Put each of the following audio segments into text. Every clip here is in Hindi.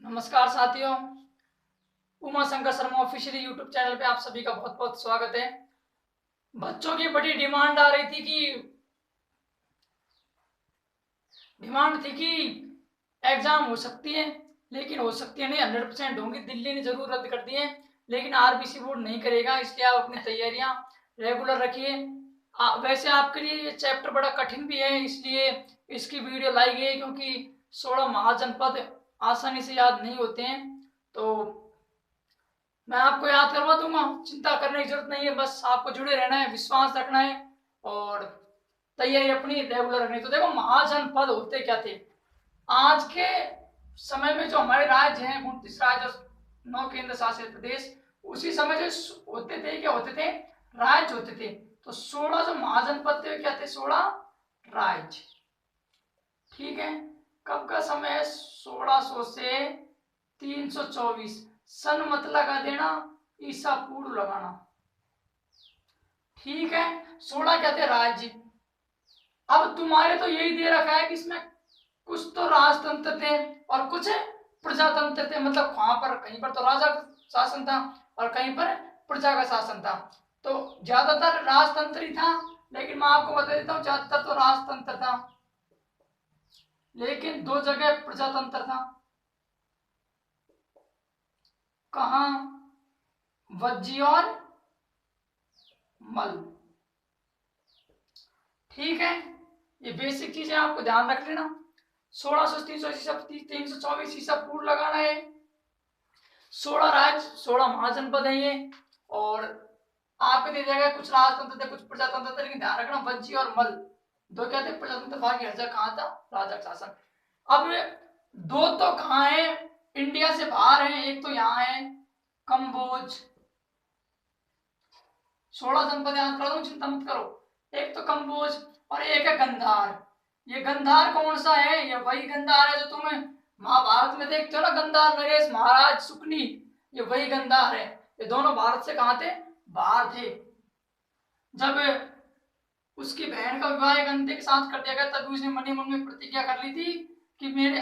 नमस्कार साथियों, Uma Shankar Sharma official YouTube channel पे आप सभी का बहुत बहुत स्वागत है। बच्चों की बड़ी डिमांड आ रही थी कि एग्जाम हो सकती है, लेकिन हो सकती है नहीं, 100% होंगी। दिल्ली ने जरूर रद्द कर दी है, लेकिन आरबीसी बोर्ड नहीं करेगा। इसलिए आप अपनी तैयारियां रेगुलर रखिए। वैसे आपके लिए ये चैप्टर बड़ा कठिन भी है, इसलिए इसकी वीडियो लाई गई है, क्योंकि 16 महाजनपद आसानी से याद नहीं होते हैं। तो मैं आपको याद करवा दूंगा, चिंता करने की जरूरत नहीं है। बस आपको जुड़े रहना है, विश्वास रखना है और तैयारी अपनी रेगुलर रखनी है। तो देखो, महाजनपद होते क्या थे। आज के समय में जो हमारे राज्य हैं, 29 राज्य और 9 केंद्र शासित प्रदेश, उसी समय जो होते थे, क्या होते थे, राज्य होते थे। तो 16 जो महाजनपद थे क्या थे, 16 राज्य। ठीक है, कब का समय है, 1600 से 324। सन मत लगा देना, ईसा पूर्व लगाना। ठीक है, 16 क्या थे, राज्य। अब तुम्हारे तो यही दे रखा है कि इसमें कुछ तो राजतंत्र थे और कुछ प्रजातंत्र थे। मतलब वहां पर कहीं पर तो राजा का शासन था और कहीं पर प्रजा का शासन था। तो ज्यादातर राजतंत्र ही था, लेकिन मैं आपको बता देता हूँ, ज्यादातर तो राजतंत्र था, लेकिन 2 जगह प्रजातंत्र था। कहा, वज्जी और मल। ठीक है, ये बेसिक चीजें आपको ध्यान रख लेना। 1600 324 ईसा पूर्व लगाना है। 16 राज्य, 16 महाजनपद है ये। और आपको दे जाएगा कुछ राजतंत्र थे, कुछ प्रजातंत्र थे, लेकिन ध्यान रखना वज्जी और मल 2 क्या थे, प्रजातंत्र। बाकी हर जगह कहाँ था, राजा का शासन। अब 2 तो कहाँ है, इंडिया से बाहर है। एक तो यहाँ है कंबोज। 16 जनपद याद करा दूं, चिंता मत करो। एक तो कंबोज और एक है गंधार। ये गंधार कौन सा है, ये वही गंधार है जो तुम्हें महाभारत में देखते हो ना, गंधार नरेश महाराज सुकनी, ये वही गंधार है। ये दोनों भारत से कहाँ थे, बाहर थे। जब उसकी बहन का विवाह एक अंधे के साथ कर दिया गया, तभी उसने मन ही मन में प्रतिज्ञा कर ली थी कि मेरे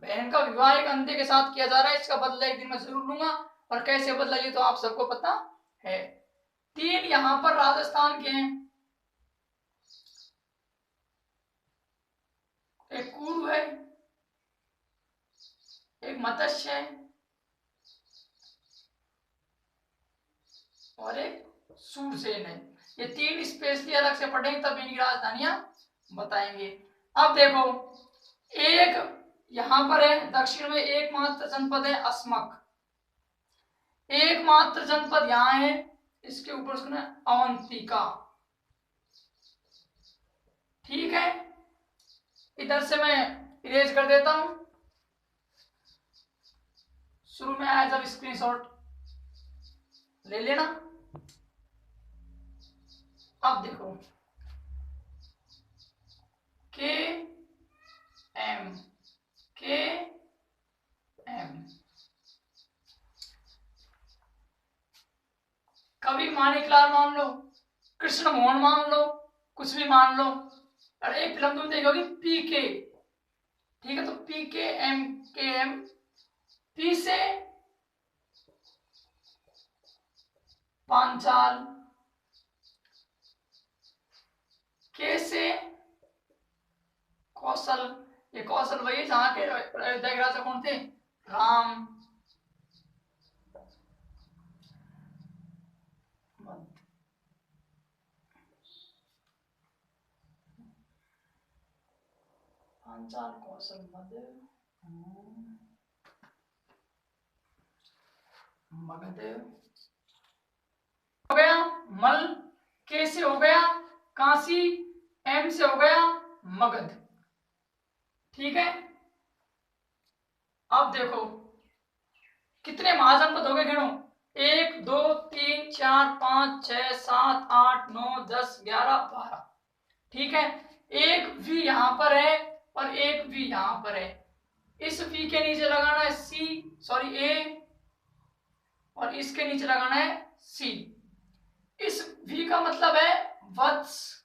बहन का विवाह एक अंधे के साथ किया जा रहा है, इसका बदला एक दिन मैं जरूर लूंगा। और कैसे बदला, ये तो आप सबको पता है। 3 यहां पर राजस्थान के हैं, एक कुरु है, एक मत्स्य है और एक सूरसेन है। ये 3 स्पेशली अलग से पढ़ेंगे, तब इनकी राजधानियां बताएंगे। अब देखो, एक यहां पर है दक्षिण में, एकमात्र जनपद है अस्मक। एकमात्र जनपद यहां है, इसके ऊपर उसका अवंतिका। ठीक है, इधर से मैं इरेज कर देता हूं। शुरू में आया जब स्क्रीनशॉट ले लेना। अब देखो, के एम कभी माणिकलाल मान लो, कृष्ण मोहन मान लो, कुछ भी मान लो। और एक फिल्म तुम देखोगी पीके। ठीक है, तो PKM पी से पांचाल, के से कौशल। ये कौशल वही जहां के अयोध्या के राजा कौन थे, राम। पांचाल, कौशल, मगध हो गया। मल, के से हो गया काशी, एम से हो गया मगध। ठीक है, अब देखो कितने महाजनपद हो गए, गिनो। 1 2 3 4 5 6 7 8 9 10 11 12। ठीक है, एक वी यहां पर है और एक वी यहां पर है। इस वी के नीचे लगाना है ए, और इसके नीचे लगाना है सी। इस वी का मतलब है वत्स,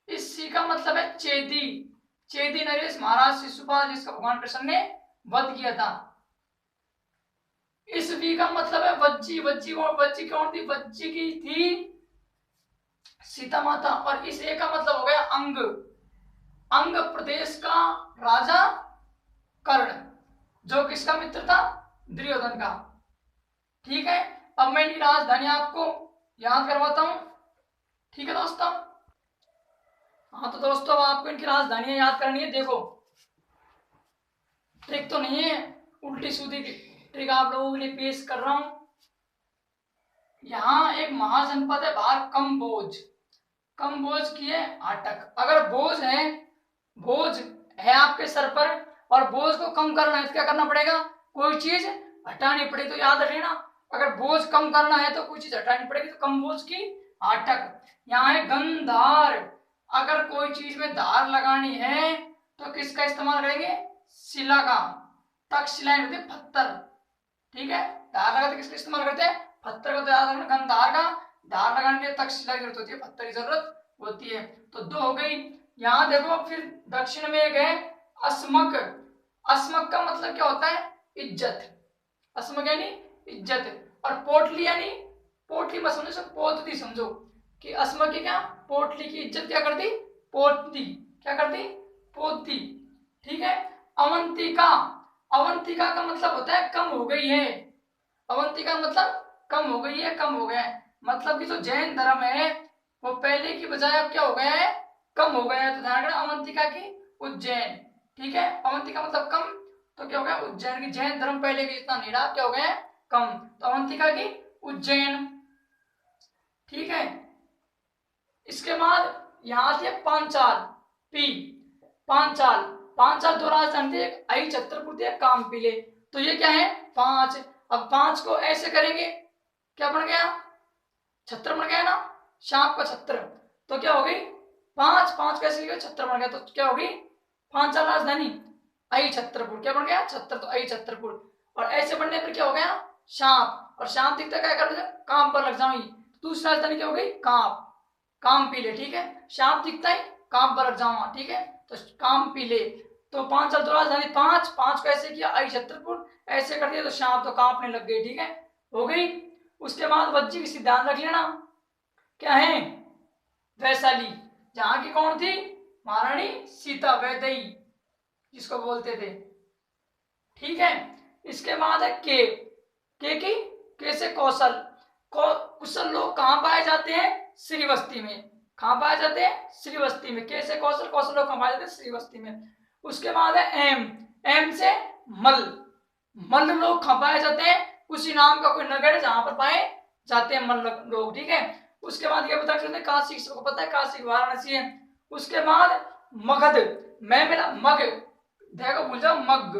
इस सी का मतलब है चेदी। चेदी नरेश महाराज शिशुपाल, जिसका भगवान कृष्ण ने वध किया था। इस वी का मतलब है वज्जी। वज्जी कौन थी? वज्जी की थी सीता माता। और इस ए का मतलब हो गया अंग। अंग प्रदेश का राजा कर्ण, जो किसका मित्र था? दुर्योधन का। ठीक है, अब मैं इनकी राजधानी आपको याद करवाता हूं। ठीक है दोस्तों। हाँ तो दोस्तों, अब आपको इनकी राजधानियां याद करनी है। देखो, ट्रिक तो नहीं है, उल्टी सीधी ट्रिक आप लोगों के लिए पेश कर रहा हूं। यहाँ एक महाजनपद है बाहर, कम्बोज। कम्बोज की है आटक। अगर बोझ है, बोझ है आपके सर पर और बोझ को कम करना है तो क्या करना पड़ेगा? कोई चीज हटानी पड़ेगी। तो याद रखिए ना, अगर बोझ कम करना है तो कोई चीज हटानी पड़ेगी। तो कम बोझ की आटक। यहाँ है गंधार। अगर कोई चीज में धार लगानी है तो किसका इस्तेमाल करेंगे? शिला का। तक्षशिला होती है पत्थर। ठीक है, धार लगाते किसका इस्तेमाल करते हैं? पत्थर का। तो याद रखना, गंधार का धार लगाने के लिए तक्षशिला की जरूरत होती है, पत्थर की जरूरत होती है। तो दो हो गई। यहाँ देखो, फिर दक्षिण में एक है अस्मक। अस्मक का मतलब क्या होता है? इज्जत। अस्मक यानी इज्जत। और पोटली यानी, पोटली मत समझो, पोतली समझो कि अस्मक की क्या? पोटली की इज्जत क्या करती? पोतती। क्या करती? पोतती। ठीक है। अवंतिका। अवंतिका का मतलब होता है कम हो गई है। अवंतिका मतलब कम हो गई है, कम हो गया है। मतलब कि जो जैन धर्म है वो पहले की बजाय अब क्या हो गया है? कम हो गया है। तो ध्यान रखना, अवंतिका की उज्जैन। ठीक है, अवंतिका मतलब कम, तो क्या हो गया? उज्जैन की। जैन धर्म पहले के जितना नहीं रहा, क्या हो गया है? कम। तो अवंतिका की उज्जैन। ठीक है, इसके बाद यहां से पांचाल। पी, पांचाल। पांचाल दो राजधानी थी, एक आई छत्रपुर थी, एक कामपीले। तो ये क्या है? पांच। अब पांच को ऐसे करेंगे, क्या बन गया? छत्र बन गया ना, सांप का छत्र। तो क्या हो गई? पांच। पांच कैसे लिखा? छत्र बन गया। तो क्या होगी? पांचाल राजधानी आई छत्रपुर। क्या बन गया? छत्र। तो आई छत्रपुर। और ऐसे बनने पर क्या हो गया? सांप। और सांप दिखता क्या कर? काम पर लग जाऊंगी। दूसरी राजधानी क्या हो गई? कांप। काम पीले। ठीक है, सांप दिखता है, काम पर लग जाऊंगा। ठीक है, तो काम पीले। तो पांचाल दो राजधानी पांच। पांच को ऐसे किया आई छत्रपुर, ऐसे कर दिया तो सांप तो कांपने लग गई। ठीक है, हो गई। उसके बाद वज्जी की ध्यान रख लेना, क्या है? वैशाली। जहां की कौन थी? महारानी सीता, वैदेही जिसको बोलते थे। ठीक है, इसके बाद है के की, के से कौशल। कुशल लोग कहां पाए जाते हैं? श्रीवस्ती में। कहां पाए जाते हैं? श्रीवस्ती में। के से कौशल, कौशल लोग कहां पाए जाते हैं? श्रीवस्ती में। उसके बाद है एम। एम से मल। मल लोग कहां पाए जाते हैं? उसी नाम का कोई नगर है जहां पर पाए जाते हैं मल लोग। ठीक है, उसके बाद ये बता सकते हैं काशी, सबको पता है काशी वाराणसी है। उसके बाद मगध। मैं मेरा मग, देखो भूल जाओ मग।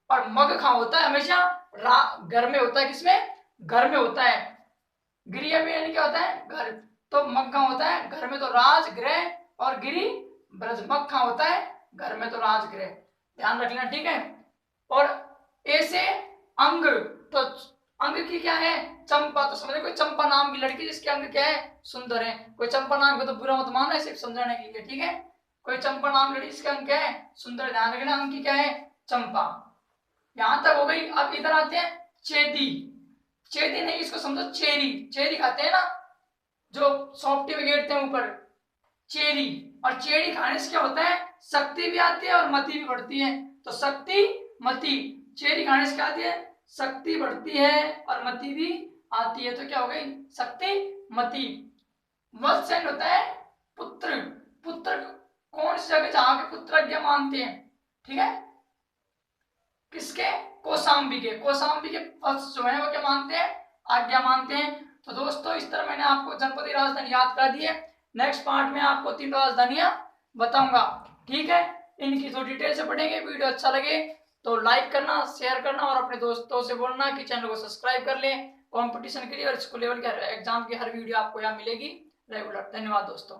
और मग कहां होता है? हमेशा घर में होता है। किसमें? घर में होता है। गृह में यानी क्या होता है? घर। तो मग कहां होता है? घर में। तो राजगृह और गिरी ब्रज। मग कहां होता है? घर में। तो राजगृह, ध्यान रखना। ठीक है, और ए से अंग। तो अंग की क्या है? चंपा। तो समझे, कोई चंपा नाम की लड़की जिसके अंग क्या है? सुंदर है। कोई चंपा नाम को तो बुरा मत मानना, सिर्फ समझाने के लिए। ठीक है, कोई चंपा नाम लड़की जिसका अंग क्या है? सुंदर। ध्यान रखना, अंग की क्या है? चंपा। यहां तक हो गई। अब इधर आते हैं चेदी। चेदी नहीं, इसको समझो चेरी। चेरी खाते हैं ना, जो सॉफ्टी में गिरते हैं ऊपर, चेरी। और चेरी खाने से क्या होता है? शक्ति भी आती है और मति भी बढ़ती है। तो शक्ति मति, चेरी खाने से क्या आती है? शक्ति बढ़ती है और मति भी आती है। तो क्या हो गई? शक्ति मति। वत्स्य होता है पुत्र। पुत्र कौन सी जगह जहां के पुत्र आज्ञा मानते हैं? ठीक है, किसके? कौशाम्बी के। कौशाम्बी के वत्स जो है वो क्या मानते हैं? आज्ञा मानते हैं। तो दोस्तों, इस तरह मैंने आपको जनपद की राजधानी याद करा दी है। नेक्स्ट पार्ट में आपको 3 राजधानियां बताऊंगा। ठीक है, इनकी तो डिटेल से पढ़ेंगे। वीडियो अच्छा लगे तो लाइक करना, शेयर करना और अपने दोस्तों से बोलना कि चैनल को सब्सक्राइब कर लें। कंपटीशन के लिए और स्कूल लेवल के एग्जाम की हर वीडियो आपको यहाँ मिलेगी रेगुलर। धन्यवाद दोस्तों।